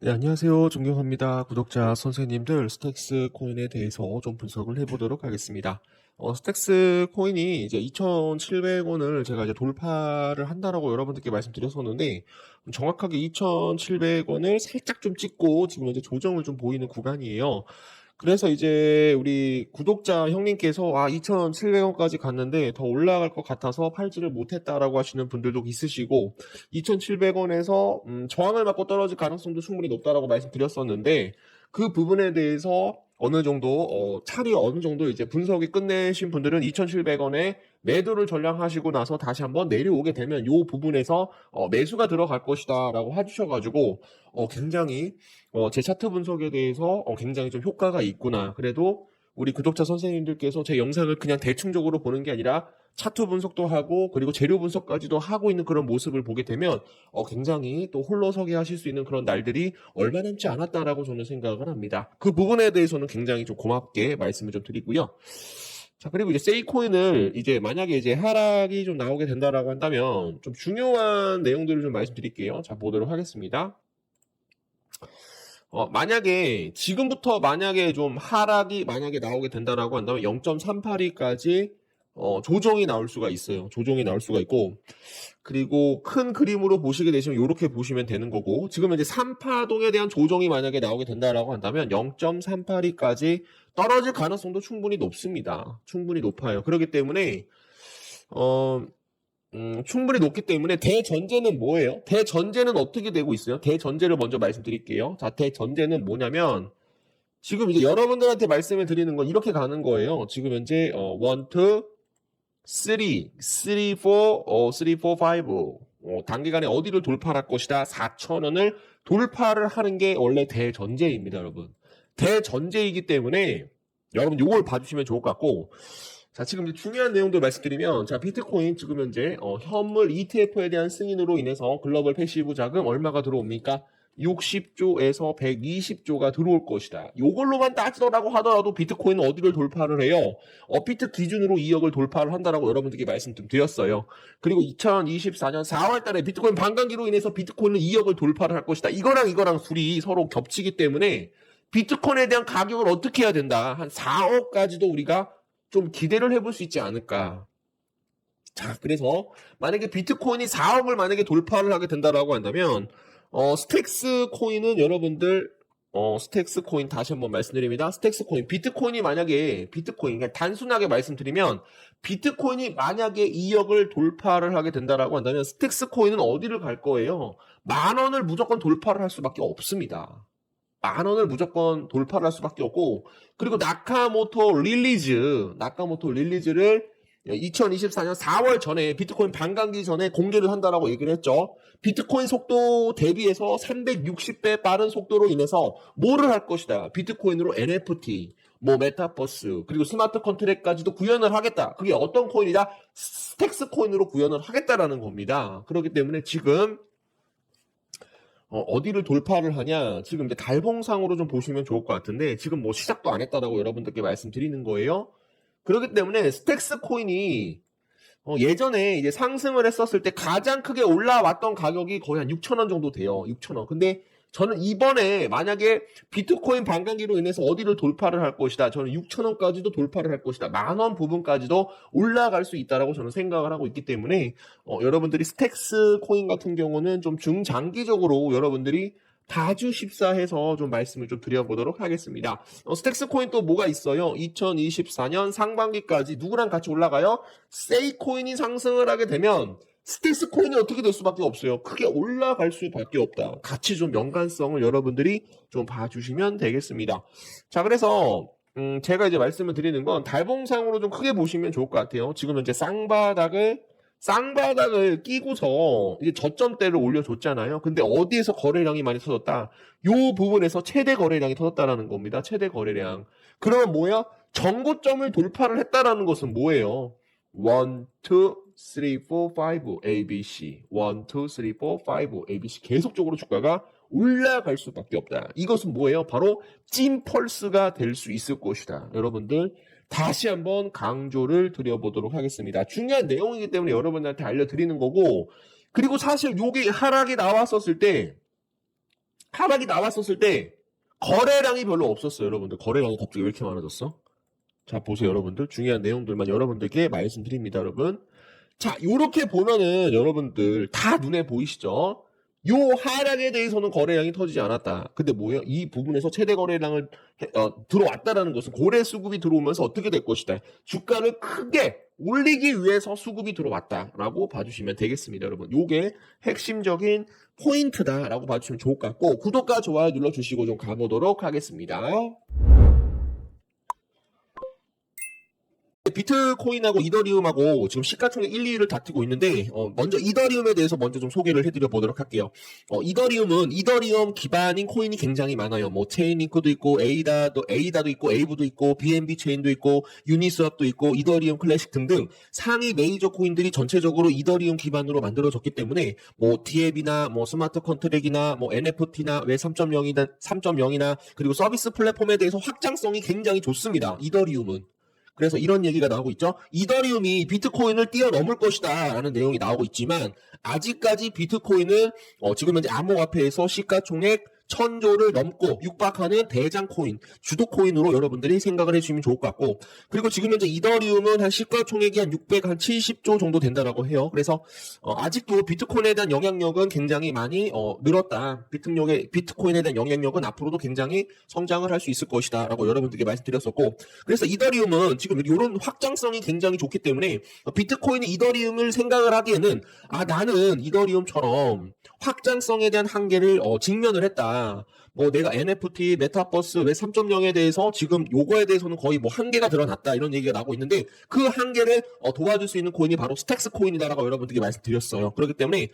네, 안녕하세요. 존경합니다. 구독자 선생님들, 스택스 코인에 대해서 좀 분석을 해보도록 하겠습니다. 스택스 코인이 이제 2,700원을 제가 이제 돌파를 한다라고 여러분들께 말씀드렸었는데, 정확하게 2,700원을 살짝 좀 찍고 지금 이제 조정을 좀 보이는 구간이에요. 그래서 이제 우리 구독자 형님께서 2,700원까지 갔는데 더 올라갈 것 같아서 팔지를 못했다라고 하시는 분들도 있으시고, 2,700원에서 저항을 맞고 떨어질 가능성도 충분히 높다라고 말씀드렸었는데, 그 부분에 대해서 어느 정도 차리 어느 정도 이제 분석이 끝내신 분들은 2,700원에 매도를 전량하시고 나서 다시 한번 내려오게 되면 이 부분에서 매수가 들어갈 것이다라고 해주셔가지고 굉장히 제 차트 분석에 대해서 굉장히 좀 효과가 있구나. 그래도 우리 구독자 선생님들께서 제 영상을 그냥 대충적으로 보는 게 아니라 차트 분석도 하고 그리고 재료 분석까지도 하고 있는 그런 모습을 보게 되면 굉장히 또 홀로서기 하실 수 있는 그런 날들이 얼마 남지 않았다라고 저는 생각을 합니다. 그 부분에 대해서는 굉장히 좀 고맙게 말씀을 좀 드리고요. 자, 그리고 이제 세이코인을 이제 만약에 이제 하락이 좀 나오게 된다라고 한다면 좀 중요한 내용들을 좀 말씀드릴게요. 자, 보도록 하겠습니다. 만약에 지금부터 만약에 좀 하락이 만약에 나오게 된다라고 한다면 0.382까지 조정이 나올 수가 있어요. 조정이 나올 수가 있고, 그리고 큰 그림으로 보시게 되시면 이렇게 보시면 되는 거고, 지금 이제 3파동에 대한 조정이 만약에 나오게 된다라고 한다면 0.382까지 떨어질 가능성도 충분히 높습니다. 충분히 높아요. 그렇기 때문에 충분히 높기 때문에 대전제는 뭐예요? 대전제는 어떻게 되고 있어요? 대전제를 먼저 말씀드릴게요. 자, 대전제는 뭐냐면 지금 이제 여러분들한테 말씀을 드리는 건 이렇게 가는 거예요. 지금 현재 1, 2, 3, 3, 4, 5 단기간에 어디를 돌파할 것이다. 4,000원을 돌파를 하는 게 원래 대전제입니다, 여러분. 대전제이기 때문에 여러분 요걸 봐주시면 좋을 것 같고, 자, 지금 이제 중요한 내용들 말씀드리면, 자, 비트코인 지금 현재 현물 ETF에 대한 승인으로 인해서 글로벌 패시브 자금 얼마가 들어옵니까? 60조에서 120조가 들어올 것이다. 요걸로만 따지더라고 하더라도 비트코인은 어디를 돌파를 해요? 업비트 기준으로 2억을 돌파를 한다라고 여러분들께 말씀 좀 드렸어요. 그리고 2024년 4월 달에 비트코인 반감기로 인해서 비트코인은 2억을 돌파를 할 것이다. 이거랑 둘이 서로 겹치기 때문에 비트코인에 대한 가격을 어떻게 해야 된다? 한 4억까지도 우리가 좀 기대를 해볼 수 있지 않을까. 자, 그래서 만약에 비트코인이 4억을 만약에 돌파를 하게 된다라고 한다면 스택스 코인은 여러분들 스택스 코인 다시 한번 말씀드립니다. 스택스 코인 비트코인이 만약에 비트코인 그냥 단순하게 말씀드리면 비트코인이 만약에 2억을 돌파를 하게 된다라고 한다면 스택스 코인은 어디를 갈 거예요? 10,000원을 무조건 돌파를 할 수밖에 없습니다. 10,000원을 무조건 돌파를 할 수밖에 없고, 그리고 나카모토 릴리즈를 2024년 4월 전에 비트코인 반감기 전에 공개를 한다라고 얘기를 했죠. 비트코인 속도 대비해서 360배 빠른 속도로 인해서 뭐를 할 것이다. 비트코인으로 NFT, 뭐 메타버스, 그리고 스마트 컨트랙까지도 구현을 하겠다. 그게 어떤 코인이다? 스택스 코인으로 구현을 하겠다라는 겁니다. 그렇기 때문에 지금 어디를 돌파를 하냐? 지금 이제 달봉상으로 좀 보시면 좋을 것 같은데, 지금 뭐 시작도 안 했다라고 여러분들께 말씀드리는 거예요. 그렇기 때문에 스택스 코인이 예전에 이제 상승을 했었을 때 가장 크게 올라왔던 가격이 거의 한 6,000원 정도 돼요. 6,000원. 근데 저는 이번에 만약에 비트코인 반감기로 인해서 어디를 돌파를 할 것이다. 저는 6,000원까지도 돌파를 할 것이다. 10,000원 부분까지도 올라갈 수 있다라고 저는 생각을 하고 있기 때문에 여러분들이 스택스 코인 같은 경우는 좀 중장기적으로 여러분들이 다주십사해서 좀 말씀을 좀 드려보도록 하겠습니다. 스택스 코인 또 뭐가 있어요? 2024년 상반기까지 누구랑 같이 올라가요? 세이코인이 상승을 하게 되면 스택스 코인이 어떻게 될 수밖에 없어요. 크게 올라갈 수밖에 없다. 같이 좀 연관성을 여러분들이 좀 봐주시면 되겠습니다. 자, 그래서 제가 이제 말씀을 드리는 건 달봉상으로 좀 크게 보시면 좋을 것 같아요. 지금 현재 쌍바닥을 끼고서 이제 저점대를 올려줬잖아요. 근데 어디에서 거래량이 많이 터졌다? 요 부분에서 최대 거래량이 터졌다라는 겁니다. 최대 거래량. 그러면 뭐야? 정고점을 돌파를 했다라는 것은 뭐예요? 1, 2, 3, 4, 5 ABC 1, 2, 3, 4, 5 ABC 계속적으로 주가가 올라갈 수밖에 없다. 이것은 뭐예요? 바로 찐펄스가 될 수 있을 것이다. 여러분들 다시 한번 강조를 드려보도록 하겠습니다. 중요한 내용이기 때문에 여러분들한테 알려드리는 거고, 그리고 사실 요게 하락이 나왔었을 때 하락이 나왔었을 때 거래량이 별로 없었어요. 여러분들 거래량이 갑자기 왜 이렇게 많아졌어? 자 보세요 여러분들 중요한 내용들만 여러분들께 말씀드립니다 여러분. 자 요렇게 보면은 여러분들 다 눈에 보이시죠? 요 하락에 대해서는 거래량이 터지지 않았다. 근데 뭐예요? 이 부분에서 최대 거래량을 들어왔다라는 것은 고래 수급이 들어오면서 어떻게 될 것이다. 주가를 크게 올리기 위해서 수급이 들어왔다라고 봐주시면 되겠습니다. 여러분 요게 핵심적인 포인트다라고 봐주시면 좋을 것 같고 구독과 좋아요 눌러주시고 좀 가보도록 하겠습니다. 비트코인하고 이더리움하고 지금 시가총액 1, 2위를 다투고 있는데 먼저 이더리움에 대해서 먼저 좀 소개를 해드려 보도록 할게요. 이더리움은 이더리움 기반인 코인이 굉장히 많아요. 뭐 체인링크도 있고 에이다도 있고 에이브도 있고 BNB 체인도 있고 유니스왑도 있고 이더리움 클래식 등등 상위 메이저 코인들이 전체적으로 이더리움 기반으로 만들어졌기 때문에 뭐 DApp이나 뭐 스마트 컨트랙이나 뭐 NFT나 웹 3.0이나 그리고 서비스 플랫폼에 대해서 확장성이 굉장히 좋습니다. 이더리움은. 그래서 이런 얘기가 나오고 있죠. 이더리움이 비트코인을 뛰어넘을 것이다 라는 내용이 나오고 있지만 아직까지 비트코인은 지금 현재 암호화폐에서 시가총액 1000조를 넘고 육박하는 대장 코인, 주도 코인으로 여러분들이 생각을 해주시면 좋을 것 같고 그리고 지금 현재 이더리움은 한 시가총액이 한 670조 정도 된다라고 해요. 그래서 아직도 비트코인에 대한 영향력은 굉장히 많이 늘었다. 비트코인에 대한 영향력은 앞으로도 굉장히 성장을 할 수 있을 것이다 라고 여러분들께 말씀드렸었고 그래서 이더리움은 지금 이런 확장성이 굉장히 좋기 때문에 비트코인이 이더리움을 생각을 하기에는 나는 이더리움처럼 확장성에 대한 한계를 직면을 했다. 뭐 내가 NFT, 메타버스, 웹 3.0에 대해서 지금 요거에 대해서는 거의 뭐 한계가 드러났다 이런 얘기가 나오고 있는데 그 한계를 도와줄 수 있는 코인이 바로 스택스 코인이다라고 여러분들께 말씀드렸어요. 그렇기 때문에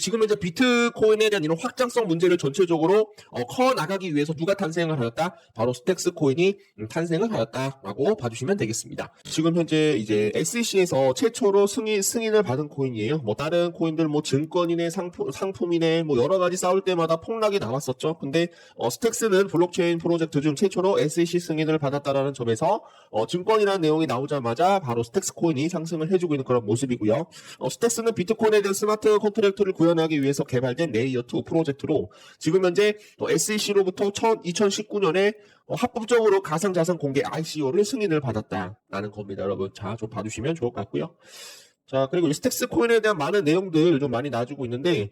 지금 현재 비트코인에 대한 이런 확장성 문제를 전체적으로 커 나가기 위해서 누가 탄생을 하였다? 바로 스택스 코인이 탄생을 하였다라고 봐주시면 되겠습니다. 지금 현재 이제 SEC에서 최초로 승인을 받은 코인이에요. 뭐 다른 코인들 뭐 증권이네 상품이네 뭐 여러 가지 싸울 때마다 폭락이 나왔었죠. 근데 스택스는 블록체인 프로젝트 중 최초로 SEC 승인을 받았다라는 점에서 증권이라는 내용이 나오자마자 바로 스택스 코인이 상승을 해주고 있는 그런 모습이고요. 스택스는 비트코인에 대한 스마트 컨트랙트를 구현하기 위해서 개발된 레이어 2 프로젝트로 지금 현재 SEC로부터 2019년에 합법적으로 가상자산 공개 ICO를 승인을 받았다라는 겁니다. 여러분 자 좀 봐주시면 좋을 것 같고요. 자 그리고 이 스택스 코인에 대한 많은 내용들 좀 많이 놔주고 있는데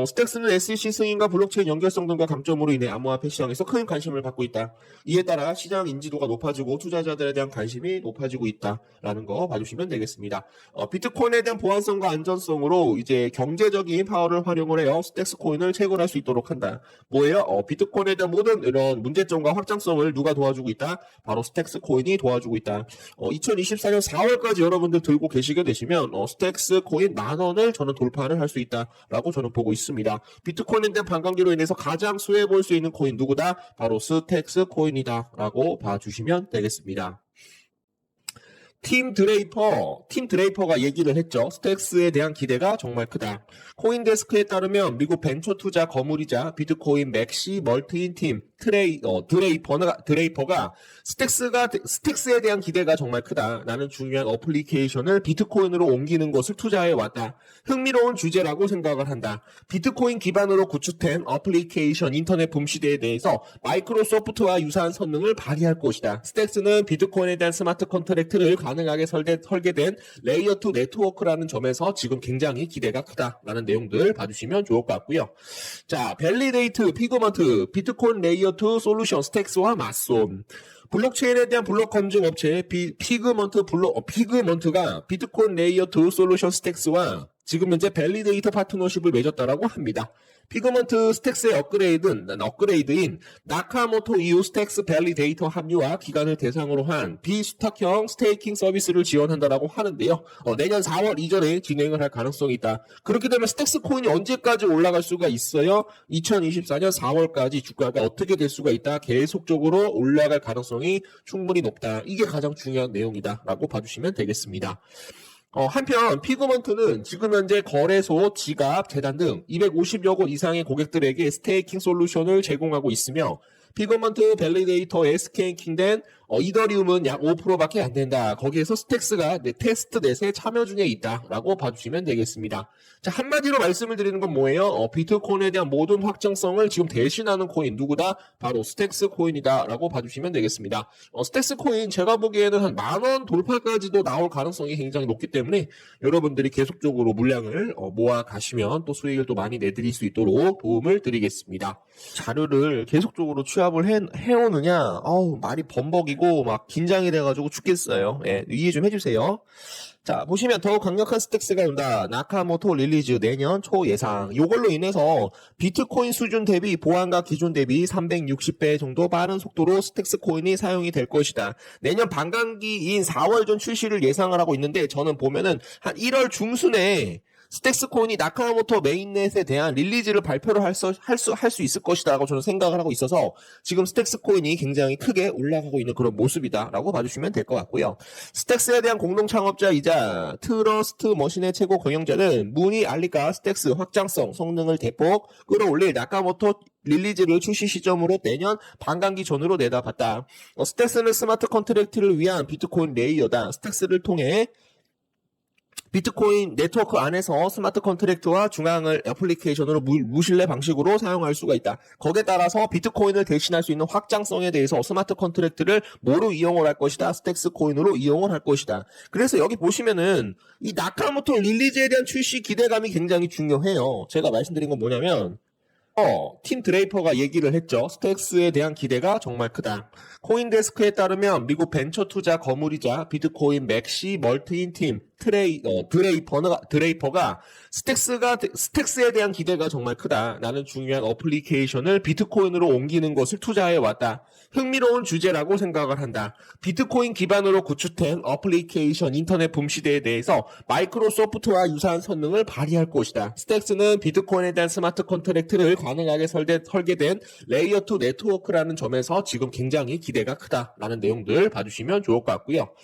스택스는 SEC 승인과 블록체인 연결성 등과 강점으로 인해 암호화폐 시장에서 큰 관심을 받고 있다. 이에 따라 시장 인지도가 높아지고 투자자들에 대한 관심이 높아지고 있다라는 거 봐주시면 되겠습니다. 비트코인에 대한 보안성과 안전성으로 이제 경제적인 파워를 활용을 해요. 스택스 코인을 채굴할 수 있도록 한다. 뭐예요? 비트코인에 대한 모든 이런 문제점과 확장성을 누가 도와주고 있다? 바로 스택스 코인이 도와주고 있다. 2024년 4월까지 여러분들 들고 계시게 되시면 스택스 코인 10,000원을 저는 돌파를 할 수 있다라고 저는 보고 있습니다. 비트코인에 대한 반감기로 인해서 가장 수혜 볼 수 있는 코인 누구다? 바로 스택스 코인이다라고 봐주시면 되겠습니다. 팀 드레이퍼가 얘기를 했죠. 스택스에 대한 기대가 정말 크다. 코인데스크에 따르면 미국 벤처 투자 거물이자 비트코인 맥시 멀티인 팀 드레이퍼가 스택스에 대한 기대가 정말 크다. 나는 중요한 어플리케이션을 비트코인으로 옮기는 것을 투자해 왔다. 흥미로운 주제라고 생각을 한다. 비트코인 기반으로 구축된 어플리케이션 인터넷 붐 시대에 대해서 마이크로소프트와 유사한 성능을 발휘할 것이다. 스택스는 비트코인에 대한 스마트 컨트랙트를 가능하게 설계된 레이어 2 네트워크라는 점에서 지금 굉장히 기대가 크다라는 내용들 봐주시면 좋을 것 같고요. 자, 밸리데이트, 피그먼트, 비트코인 레이어 2 솔루션 스택스와 맞손. 블록체인에 대한 블록 검증 업체 피그먼트가 비트코인 레이어 2 솔루션 스택스와 지금 현재 밸리데이터 파트너십을 맺었다라고 합니다. 피그먼트 스택스의 업그레이드인 나카모토 EU 스택스 밸리데이터 합류와 기간을 대상으로 한 비수탁형 스테이킹 서비스를 지원한다라고 하는데요. 내년 4월 이전에 진행을 할 가능성이 있다. 그렇게 되면 스택스 코인이 언제까지 올라갈 수가 있어요? 2024년 4월까지 주가가 어떻게 될 수가 있다. 계속적으로 올라갈 가능성이 충분히 높다. 이게 가장 중요한 내용이다라고 봐주시면 되겠습니다. 한편 피그먼트는 지금 현재 거래소, 지갑, 재단 등 250여 곳 이상의 고객들에게 스테이킹 솔루션을 제공하고 있으며 피그먼트 밸리데이터에 스테이킹된 이더리움은 약 5%밖에 안 된다. 거기에서 스택스가 테스트 넷에 참여 중에 있다라고 봐주시면 되겠습니다. 자, 한마디로 말씀을 드리는 건 뭐예요? 비트코인에 대한 모든 확정성을 지금 대신하는 코인 누구다? 바로 스택스 코인이다라고 봐주시면 되겠습니다. 스택스 코인 제가 보기에는 한 10,000원 돌파까지도 나올 가능성이 굉장히 높기 때문에 여러분들이 계속적으로 물량을 모아 가시면 또 수익을 또 많이 내드릴 수 있도록 도움을 드리겠습니다. 자료를 계속적으로 취합을 해오느냐? 말이 범벅이고 막 긴장이 돼가지고 죽겠어요. 예, 이해 좀 해주세요. 자, 보시면 더욱 강력한 스택스가 온다. 나카모토 릴리즈 내년 초 예상. 요걸로 인해서 비트코인 수준 대비 보안과 기존 대비 360배 정도 빠른 속도로 스택스 코인이 사용이 될 것이다. 내년 반감기인 4월 전 출시를 예상을 하고 있는데 저는 보면은 한 1월 중순에 스택스 코인이 나카모토 메인넷에 대한 릴리즈를 발표를 할 수 있을 것이다라고 저는 생각을 하고 있어서 지금 스택스 코인이 굉장히 크게 올라가고 있는 그런 모습이다라고 봐주시면 될 것 같고요. 스택스에 대한 공동 창업자이자 트러스트 머신의 최고 경영자는 무니 알리가 스택스 확장성 성능을 대폭 끌어올릴 나카모토 릴리즈를 출시 시점으로 내년 반감기 전으로 내다봤다. 스택스는 스마트 컨트랙트를 위한 비트코인 레이어다. 스택스를 통해 비트코인 네트워크 안에서 스마트 컨트랙트와 중앙을 애플리케이션으로 무신뢰 방식으로 사용할 수가 있다. 거기에 따라서 비트코인을 대신할 수 있는 확장성에 대해서 스마트 컨트랙트를 뭐로 이용을 할 것이다? 스택스 코인으로 이용을 할 것이다. 그래서 여기 보시면은 이 나카모토 릴리즈에 대한 출시 기대감이 굉장히 중요해요. 제가 말씀드린 건 뭐냐면 팀 드레이퍼가 얘기를 했죠. 스택스에 대한 기대가 정말 크다. 코인데스크에 따르면 미국 벤처 투자 거물이자 비트코인 맥시 멀티인 팀 드레이퍼가 스택스에 대한 기대가 정말 크다. 나는 중요한 어플리케이션을 비트코인으로 옮기는 것을 투자해 왔다. 흥미로운 주제라고 생각을 한다. 비트코인 기반으로 구축된 어플리케이션 인터넷 붐 시대에 대해서 마이크로소프트와 유사한 성능을 발휘할 것이다. 스택스는 비트코인에 대한 스마트 컨트랙트를 가능하게 설계된 레이어 2 네트워크라는 점에서 지금 굉장히 기대가 크다라는 내용들 봐주시면 좋을 것 같고요.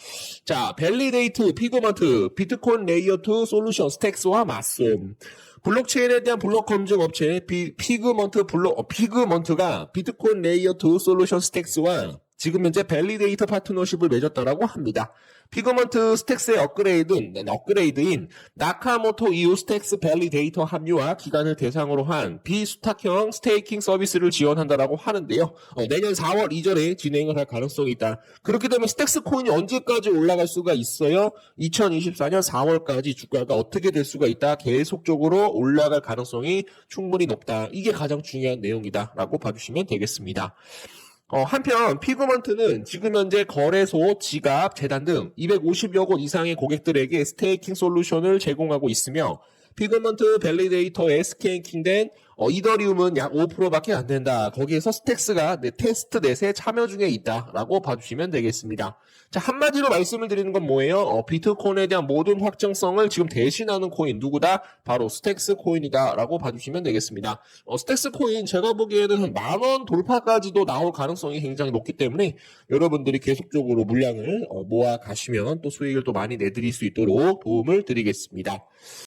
자, 밸리데이트, 피그먼트, 비트코인 레이어 2 솔루션 스택스와 맞쏨. 블록체인에 대한 블록 검증 업체 피그먼트가 비트코인 레이어 2 솔루션 스택스와 지금 현재 밸리데이터 파트너십을 맺었다라고 합니다. 피그먼트 스택스의 업그레이드인 나카모토 EU 스택스 밸리데이터 합류와 기간을 대상으로 한 비수탁형 스테이킹 서비스를 지원한다라고 하는데요. 내년 4월 이전에 진행을 할 가능성이 있다. 그렇게 되면 스택스 코인이 언제까지 올라갈 수가 있어요? 2024년 4월까지 주가가 어떻게 될 수가 있다. 계속적으로 올라갈 가능성이 충분히 높다. 이게 가장 중요한 내용이다라고 봐주시면 되겠습니다. 한편 피그먼트는 지금 현재 거래소, 지갑, 재단 등 250여 곳 이상의 고객들에게 스테이킹 솔루션을 제공하고 있으며 피그먼트 밸리데이터에 스테이킹된 이더리움은 약 5%밖에 안 된다. 거기에서 스택스가 테스트 넷에 참여 중에 있다라고 봐주시면 되겠습니다. 자, 한마디로 말씀을 드리는 건 뭐예요? 비트코인에 대한 모든 확정성을 지금 대신하는 코인 누구다? 바로 스택스 코인이다라고 봐주시면 되겠습니다. 스택스 코인 제가 보기에는 한 10,000원 돌파까지도 나올 가능성이 굉장히 높기 때문에 여러분들이 계속적으로 물량을 모아 가시면 또 수익을 또 많이 내드릴 수 있도록 도움을 드리겠습니다.